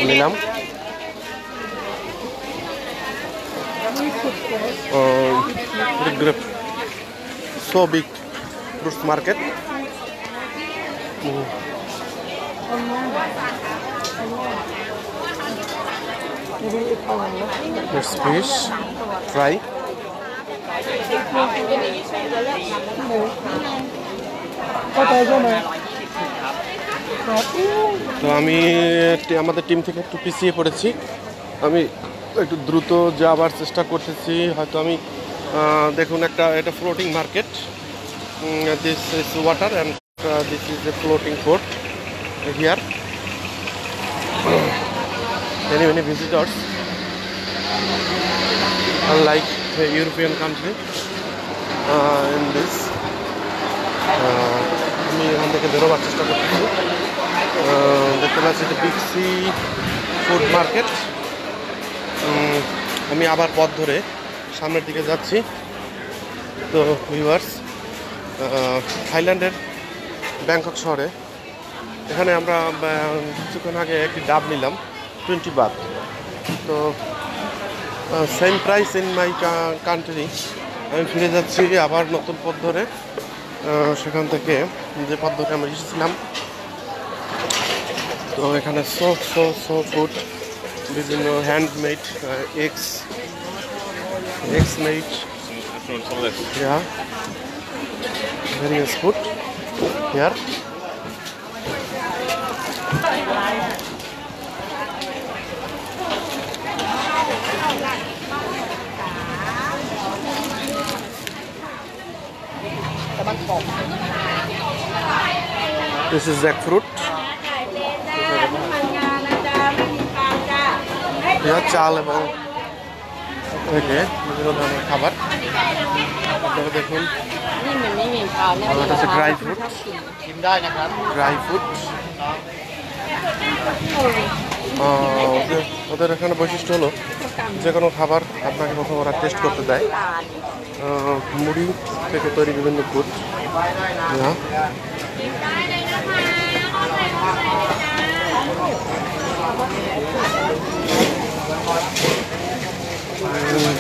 নিলাম। So big fruits market. It's fish fry. তো আমি আমাদের টিম থেকে একটু পিছিয়ে পড়েছি, আমি একটু দ্রুত যাবার চেষ্টা করতেছি। হয়তো আমি দেখুন এটা floating market, this is water and this is a floating port here, many visitors unlike the European country in this. আমি এখান থেকে বেরোবার চেষ্টা করতেছি। দেখতে পাচ্ছি যে বিগ সি ফুড মার্কেট। আমি আবার পথ ধরে সামনের দিকে যাচ্ছি। তো ভিউয়ার্স, থাইল্যান্ডের ব্যাংকক শহরে এখানে আমরা কিছুক্ষণ আগে একটি ডাব নিলাম 20 বাত। তো same price in my country. আমি ফিরে যাচ্ছি আবার নতুন পথ ধরে, সেখান থেকে যে পথ ধরে আমরা এসেছিলাম। তো এখানে সো ফুড, বিভিন্ন handmade eggs made, various food here. This is jackfruit. চাল এবং থেকে বিভিন্ন ধরনের খাবার। দেখুন এটা হচ্ছে ড্রাই ফ্রুট। ওদের এখানে বৈশিষ্ট্য হলো যে কোনো খাবার আপনাকে প্রথম ওরা টেস্ট করতে দেয়। মুড়ি থেকে তৈরি বিভিন্ন ফুড।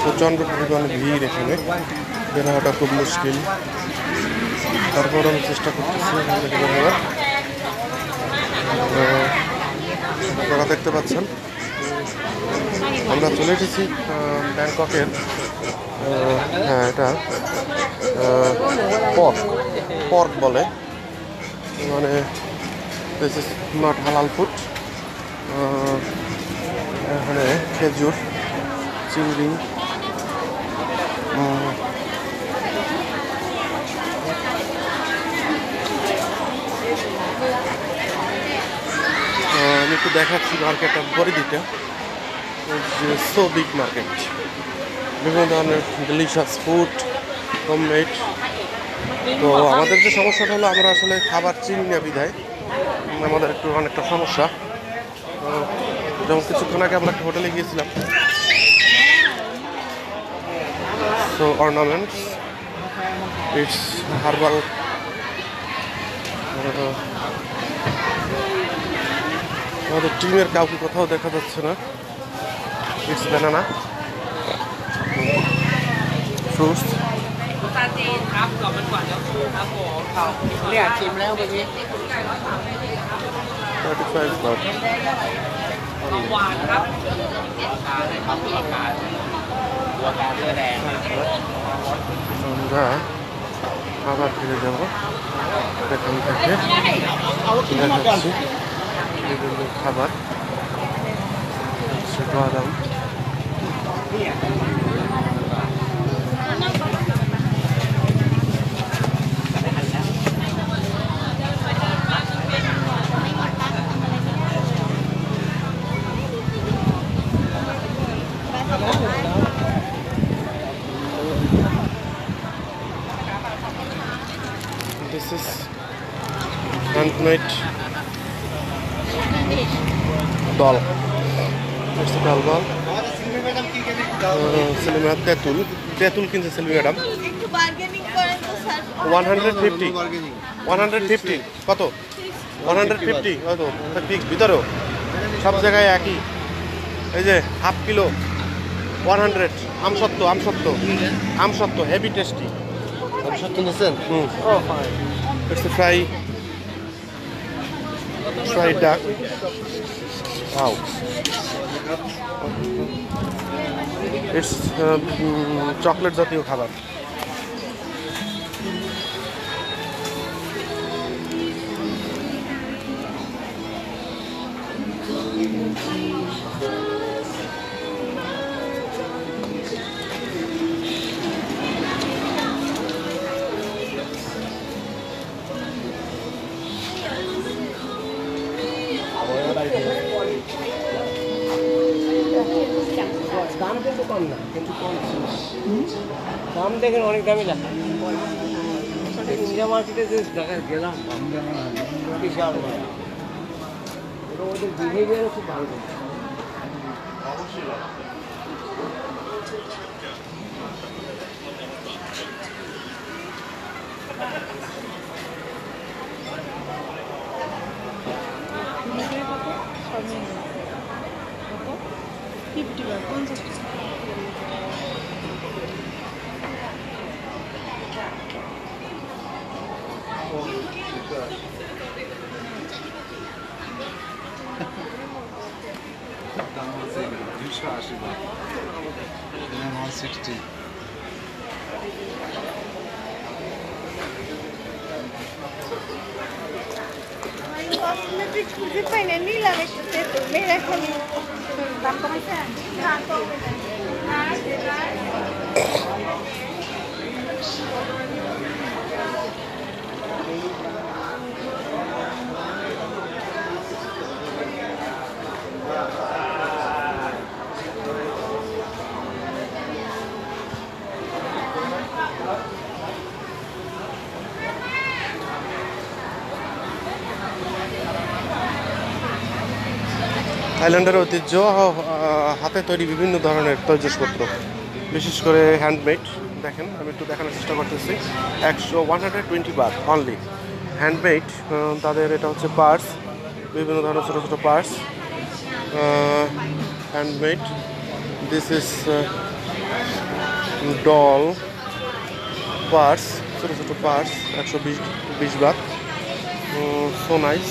প্রচণ্ড পরিমাণে ভিড়, এখানে বের হওয়াটা খুব মুশকিল। তারপর আমি চেষ্টা করতেছি এখান থেকে বের হওয়ার। আপনারা দেখতে পাচ্ছেন আমরা চলে এসেছি ব্যাংককের, হ্যাঁ এটা পর্ক বলে, মানে দিস ইজ নট হালাল ফুড। এখানে খেজুর, চিংড়ি, আমি একটু দেখাচ্ছি মার্কেটটা পরিধিটা। সো বিগ মার্কেট, বিভিন্ন ধরনের ডেলিশিয়াস ফুড হোমমেড। তো আমাদের যে সমস্যাটা হলো, আমরা আসলে খাবার চিনি না বিধায় আমাদের একটু অনেকটা সমস্যা। যেমন কিছুক্ষণ আগে আমরা একটা হোটেলে গিয়েছিলাম। So ornaments, it's herbal. আমাদের টিমের কাউকে কোথাও দেখা যাচ্ছে না। It's banana fruits. আমরা আবার ফিরে যাব এখান থেকে। দেখাচ্ছি বিভিন্ন খাবার, বাদাম, this is handmade dal. It's a dal ball. Selvi madam tetul kinse Selvi madam. 150. 150 কত? 150 কত? ঠিক ভিতরেও সব জায়গায় একই। এই যে হাফ কিলো 100 আমসত্ত্ব heavy tasty. It's a fried duck. Wow. It's chocolate জাতীয় খাবার। দাম কিন্তু কম না, কিন্তু কম দাম দেখেন অনেক দামই লাগে। ইন্ডিয়া মার্কেটে যে জায়গায় গেলাম বিশাল ওদের বিহেভিয়ারও খুব ভালো। খুঁজে পাই না, নিলাম একটু তেতো মেয়েরা খালি দাম কমাইছে। থাইল্যান্ডের ঐতিহ্য হাতে তৈরি বিভিন্ন ধরনের তৈজসপত্র, বিশেষ করে হ্যান্ডমেড। দেখেন আমি একটু দেখানোর চেষ্টা করতেছি। 120 বাট অনলি হ্যান্ডমেড। তাদের এটা হচ্ছে পার্স, বিভিন্ন ধরনের ছোটো ছোটো purse handmade. This is doll purse, ছোটো ছোটো purse 120 baht. So nice.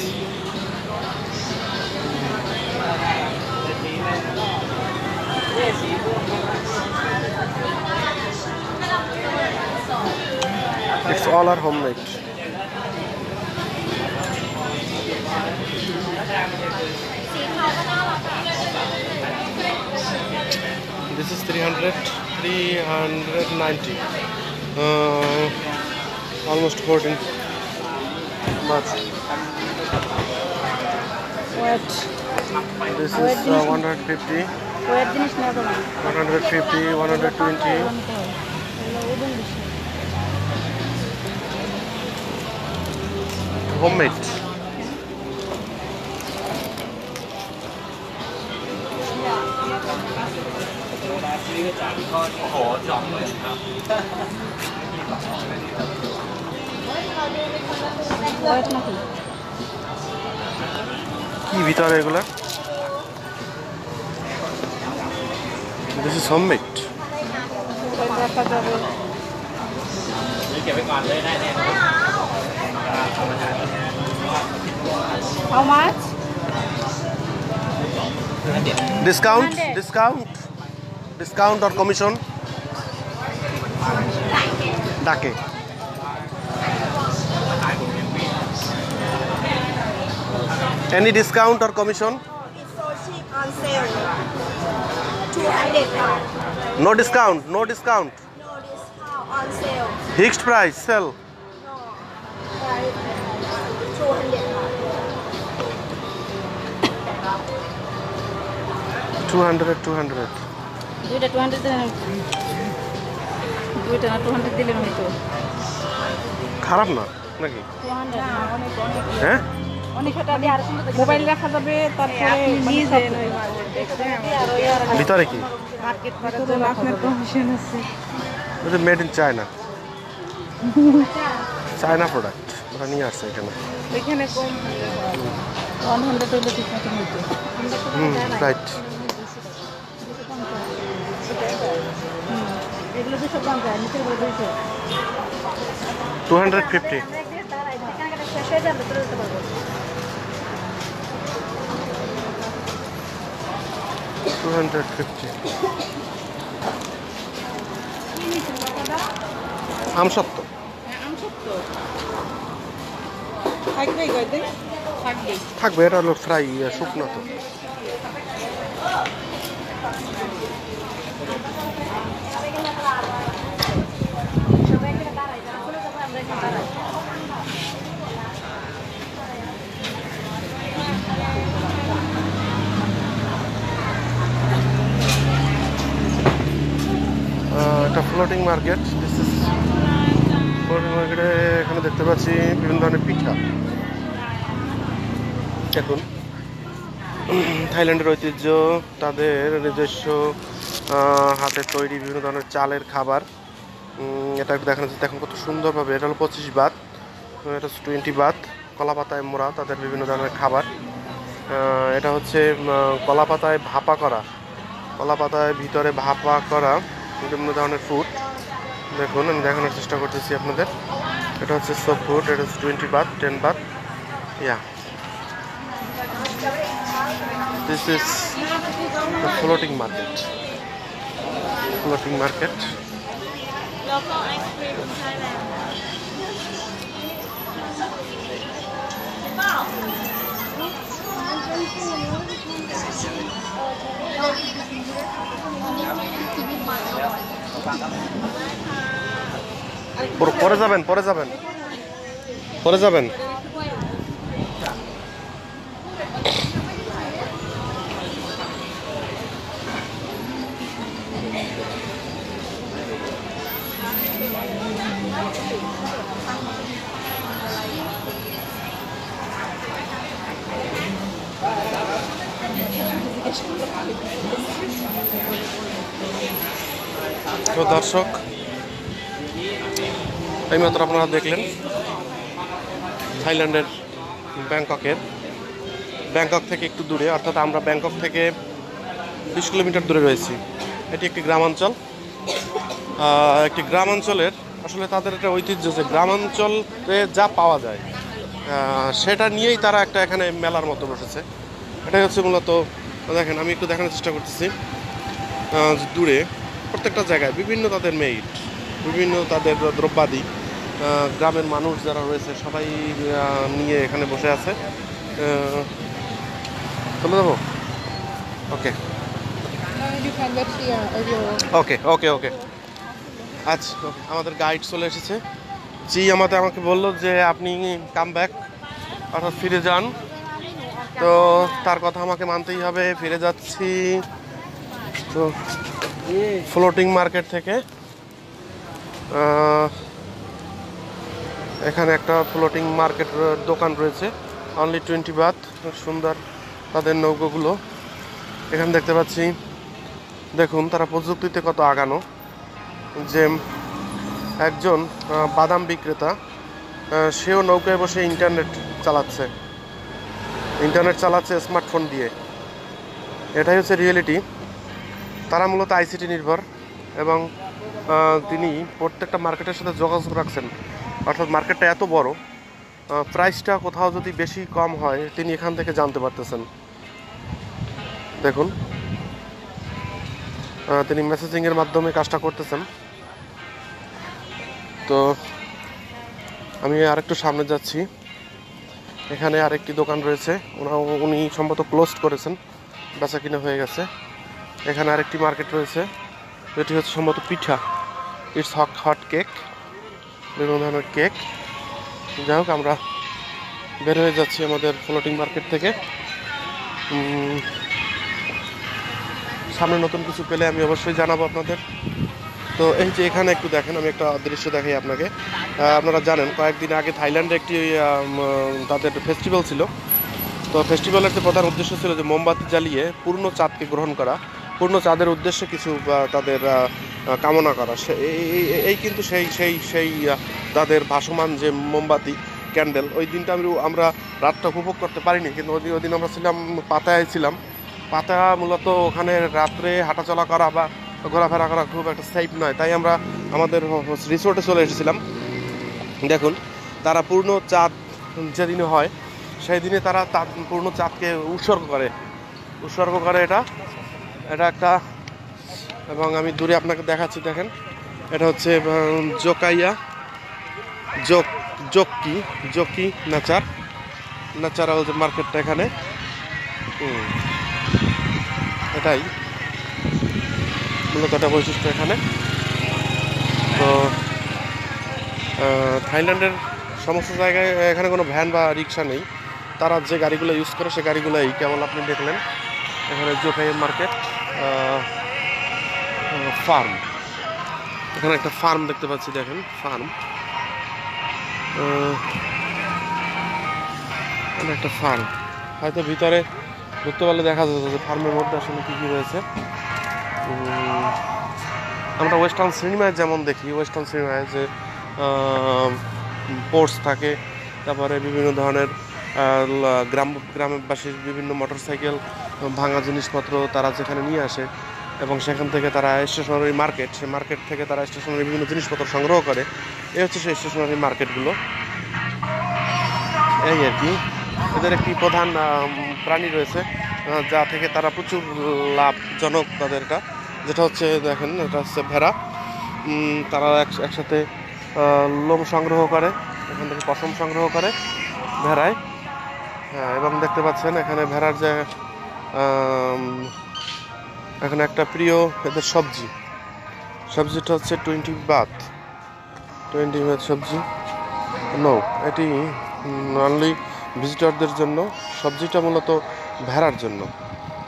It's all are homemade. This is 390. Almost 14 much. Wet. This is 150. Wet জিনিস না তো 150, 120. Homemade. Wet নাকি? কি ভিতরে এগুলা? This is homemade. দেখা যাবে। How much? Discount? 100. Discount or commission? ডাকে। Any discount or commission? It's so cheap on sale. 200 baht. No discount. No discount. No discount on sale. Fixed price. Sell. No. 200 baht. 200. দুইটা 200 দিলেন, দুইটা না 200 দিলেন হয়তো। খারাপ না নাকি? 200 না, অনেক অনেক হ্যাঁ? অনেক টাকা দিয়ে আর সুন্দর মোবাইল রাখা যাবে। তারপরে নিজে ভিতরে কি? মার্কেট করার জন্য আপনার কমিশন আছে। এটা made in China. China product ওরা নিয়ে আসছে এখানে। ওইখানে কম 100 হইলে ঠিক মতো হইতো। আমরা তো রাইট। এগুলো 250 নিচের গুলো 200 250 আমরা একদিকে দাঁড়াই কেনাকাটা শেষ হয়ে যাবে চলে যেতে পারবো 250 আমসত্ত্ব থাকবেই গইতে থাকবেই থাকবে, এটা হলো ফ্রাই শুকনো তো। সবাই এখানে দাঁড়াই যারা চলে যাবো আমরা এখানে দাঁড়াই এটা floating market. This is floating মার্কেটে এখানে দেখতে পাচ্ছি বিভিন্ন ধরনের পিঠা। দেখুন থাইল্যান্ডের ঐতিহ্য, তাদের নিজস্ব হাতে তৈরি বিভিন্ন ধরনের চালের খাবার। এটা একটু দেখানো যাচ্ছে, দেখুন কত সুন্দরভাবে। এটা হলো 25 বাত, এটা হচ্ছে 20 বাত। কলা পাতায় মোড়া তাদের বিভিন্ন ধরনের খাবার। এটা হচ্ছে কলা পাতায় ভাপা করা, কলা পাতায় ভিতরে ভাপা করা বিভিন্ন ধরনের ফুড। দেখুন আমি দেখানোর চেষ্টা করতেছি আপনাদের। এটা হচ্ছে সব ফুড, এটা হচ্ছে 20 বাত, 10 বাত। ইয়া, this is the floating market. Floating market. local ice cream in Thailand পরে যাবেন, পরে যাবেন, পরে যাবেন। তো দর্শক, এইমাত্র আপনারা দেখলেন থাইল্যান্ডের ব্যাংকক থেকে একটু দূরে, অর্থাৎ আমরা ব্যাংকক থেকে 20 কিলোমিটার দূরে রয়েছি। এটি একটি গ্রামাঞ্চল। একটি গ্রামাঞ্চলের আসলে তাদের একটা ঐতিহ্য যে গ্রামাঞ্চলে যা পাওয়া যায় সেটা নিয়েই তারা একটা এখানে মেলার মতো বসেছে। এটাই হচ্ছে মূলত। দেখেন আমি একটু দেখানোর চেষ্টা করতেছি, দূরে প্রত্যেকটা জায়গায় বিভিন্ন তাদের মেইড, বিভিন্ন তাদের দ্রব্যাদি, গ্রামের মানুষ যারা রয়েছে সবাই নিয়ে এখানে বসে আছে। চলে যাবো? ওকে ওকে ওকে ওকে আচ্ছা, আমাদের গাইড চলে এসেছে। জি আমাকে বললো যে আপনি কাম ব্যাক, অর্থাৎ ফিরে যান। তো তার কথা আমাকে মানতেই হবে। ফিরে যাচ্ছি। তো ফ্লোটিং মার্কেট থেকে এখানে একটা ফ্লোটিং মার্কেট দোকান রয়েছে, অনলি 20 বাত। সুন্দর তাদের নৌকোগুলো এখানে দেখতে পাচ্ছি। দেখুন তারা প্রযুক্তিতে কত আগানো, যে একজন বাদাম বিক্রেতা সেও নৌকায় বসে ইন্টারনেট চালাচ্ছে স্মার্টফোন দিয়ে। এটাই হচ্ছে রিয়েলিটি। তারা মূলত আইসিটি নির্ভর এবং তিনি প্রত্যেকটা মার্কেটের সাথে যোগাযোগ রাখছেন। অর্থাৎ মার্কেটটা এত বড়, প্রাইসটা কোথাও যদি বেশি কম হয় তিনি এখান থেকে জানতে পারতেছেন। দেখুন তিনি মেসেজিংয়ের মাধ্যমে কাজটা করতেছেন। তো আমি আরেকটু সামনে যাচ্ছি। এখানে আরেকটি দোকান রয়েছে, উনি সম্ভবত ক্লোজ করেছেন, বেচা কিনা হয়ে গেছে। এখানে আরেকটি মার্কেট রয়েছে, যেটি হচ্ছে সম্ভবত পিঠা, ইটস হট কেক, বিভিন্ন ধরনের কেক। যাই হোক আমরা বের হয়ে যাচ্ছি আমাদের ফ্লোটিং মার্কেট থেকে। সামনে নতুন কিছু পেলে আমি অবশ্যই জানাবো আপনাদের। তো এই যে এখানে একটু দেখেন, আমি একটা দৃশ্য দেখাই আপনাকে। আপনারা জানেন কয়েকদিন আগে থাইল্যান্ডে একটি তাদের ফেস্টিভ্যাল ছিল। তো ফেস্টিভ্যালের যে প্রধান উদ্দেশ্য ছিল যে মোমবাতি জ্বালিয়ে পূর্ণ চাঁদকে গ্রহণ করা, পূর্ণ চাঁদের উদ্দেশ্যে কিছু তাদের কামনা করা। এই কিন্তু সেই তাদের ভাসমান যে মোমবাতি ক্যান্ডেল, ওই দিনটা আমরা রাতটা উপভোগ করতে পারিনি, কিন্তু ওই দিন আমরা ছিলাম পাতায় ছিলাম। পাতা মূলত ওখানে রাত্রে হাঁটাচলা করা বা ঘোরাফেরা করা খুব একটা সেফ নয়, তাই আমরা আমাদের রিসোর্টে চলে এসেছিলাম। দেখুন তারা পূর্ণ চাঁদ যেদিনে হয় সেই দিনে তারা পূর্ণ চাঁদকে উৎসর্গ করে এটা একটা। এবং আমি দূরে আপনাকে দেখাচ্ছি, দেখেন এটা হচ্ছে জোকাইয়া জকি ন্যাচারাল যে মার্কেটটা এখানে, এটাই মূলত একটা বৈশিষ্ট্য এখানে। তো থাইল্যান্ডের সমস্ত জায়গায় এখানে কোনো ভ্যান বা রিক্সা নেই, তারা যে গাড়িগুলো ইউজ করে সে গাড়িগুলোই কেবল আপনি দেখলেন। এখানে জোকাইয়া মার্কেট ফার্ম, এখানে একটা ফার্ম দেখতে পাচ্ছি, দেখেন ফার্ম, একটা ফার্ম। হয়তো ভিতরে ঢুকতে পারলে দেখা যেত যে ফার্মের মধ্যে আসলে কী কী রয়েছে। আমরা ওয়েস্টার্ন সিনেমায় যেমন দেখি, ওয়েস্টার্ন সিনেমায় যে পোর্টস থাকে, তারপরে বিভিন্ন ধরনের গ্রামবাসীর বিভিন্ন মোটরসাইকেল ভাঙা জিনিসপত্র তারা যেখানে নিয়ে আসে এবং সেখান থেকে তারা স্টেশনারি মার্কেট, সেই মার্কেট থেকে তারা স্টেশনারি বিভিন্ন জিনিসপত্র সংগ্রহ করে। এই হচ্ছে সেই স্টেশনারি মার্কেটগুলো। এই আর কি এদের একটি প্রধান প্রাণী রয়েছে যা থেকে তারা প্রচুর লাভজনক তাদেরটা, যেটা হচ্ছে দেখেন এটা হচ্ছে ভেড়া। তারা একসাথে লোম সংগ্রহ করে, এখান থেকে পশম সংগ্রহ করে ভেড়ায়। হ্যাঁ, এবং দেখতে পাচ্ছেন এখানে ভেড়ার যে এখানে একটা প্রিয় এদের সবজিটা হচ্ছে 20 বাত সবজি। নো, এটি অনলি ভিজিটরদের জন্য, সবজিটা মূলত ভেড়ার জন্য।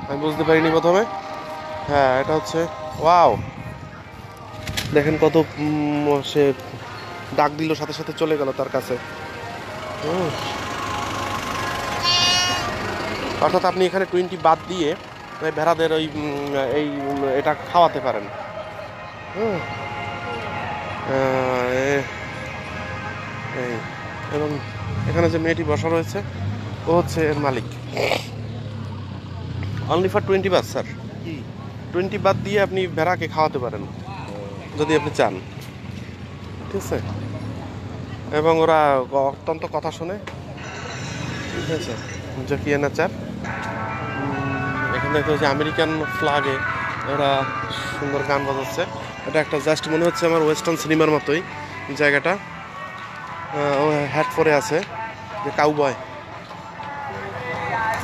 আমি বুঝতে পারিনি প্রথমে। হ্যাঁ, এটা হচ্ছে ওয়াও, দেখেন কত সে ডাক দিল সাথে সাথে চলে গেল তার কাছে। অর্থাৎ আপনি এখানে 20 বাত দিয়ে ভেড়াদের এই এটা খাওয়াতে পারেন। এবং এখানে যে মেয়েটি বসা রয়েছে ও হচ্ছে এর মালিক। Only for 20 Baat sir, 20 Baat দিয়ে আপনি ভেড়াকে খাওয়াতে পারেন যদি আপনি চান, ঠিক আছে। এবং ওরা অত্যন্ত কথা শোনে, ঠিক আছে। জকিয়া নেচার, এখানে দেখতে হচ্ছে আমেরিকান ফ্ল্যাগে ওরা সুন্দর গান বাজাচ্ছে। এটা একটা জাস্ট মনে হচ্ছে আমার ওয়েস্টার্ন সিনেমার মতোই জায়গাটা। ও হ্যাট পরে আছে যে কাউবয়।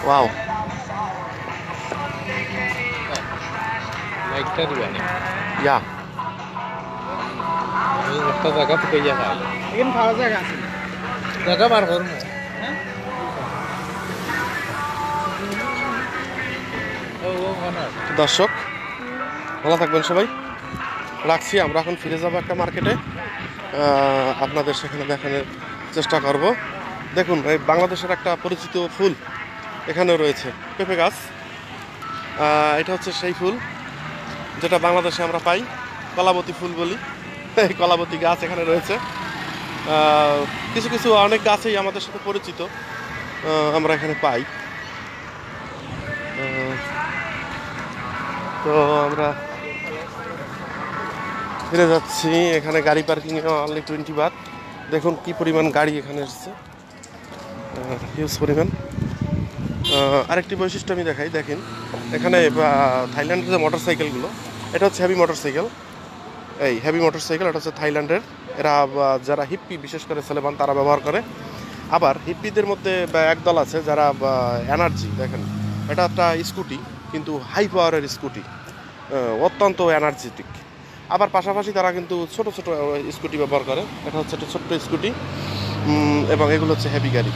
ওয়াও, লাইটটা দিবেন ইয়া একটা জায়গা থেকে যায় এখানে খাওয়া জায়গা আছে, জায়গা বার করবো। দর্শক ভালো থাকবেন সবাই, রাখছি। আমরা এখন ফিরে যাবো একটা মার্কেটে, আপনাদের সেখানে দেখানোর চেষ্টা করব। দেখুন এই বাংলাদেশের একটা পরিচিত ফুল এখানেও রয়েছে, পেঁপে গাছ। এটা হচ্ছে সেই ফুল যেটা বাংলাদেশে আমরা পাই, কলাবতী ফুল বলি। এই কলাবতী গাছ এখানে রয়েছে। কিছু কিছু অনেক গাছই আমাদের সাথে পরিচিত আমরা এখানে পাই। তো আমরা ফিরে যাচ্ছি। এখানে গাড়ি পার্কিংয়ে অনলি 20 বাত। দেখুন কি পরিমাণ গাড়ি এখানে এসছে, হিউজ পরিমাণ। আরেকটি বৈশিষ্ট্য আমি দেখাই, দেখেন এখানে থাইল্যান্ডের যে মোটরসাইকেলগুলো, এটা হচ্ছে হেভি মোটরসাইকেল। এই হেভি মোটরসাইকেল এটা হচ্ছে থাইল্যান্ডের। এরা যারা হিপ্পি বিশেষ করে সেলেবান তারা ব্যবহার করে। আবার হিপ্পিদের মধ্যে একদল আছে যারা এনার্জি, দেখেন এটা একটা স্কুটি কিন্তু হাই পাওয়ারের স্কুটি, অত্যন্ত এনার্জেটিক। আবার পাশাপাশি তারা কিন্তু ছোট ছোট স্কুটি ব্যবহার করে। এটা হচ্ছে একটা ছোট্ট স্কুটি এবং এগুলো হচ্ছে হেভি গাড়ি।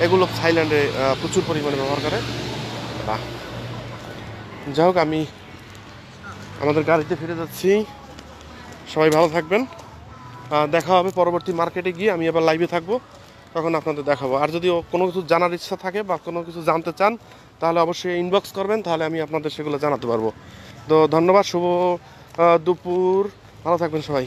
এগুলো থাইল্যান্ডে প্রচুর পরিমাণে ব্যবহার করে। যাই হোক, আমি আমাদের গাড়িতে ফিরে যাচ্ছি। সবাই ভালো থাকবেন, দেখা হবে পরবর্তী মার্কেটে গিয়ে। আমি এবার লাইভে থাকবো, তখন আপনাদের দেখাবো। আর যদি কোনো কিছু জানার ইচ্ছা থাকে বা কোনো কিছু জানতে চান তাহলে অবশ্যই ইনবক্স করবেন, তাহলে আমি আপনাদের সেগুলো জানাতে পারবো। তো ধন্যবাদ, শুভ দুপুর, ভালো থাকবেন সবাই।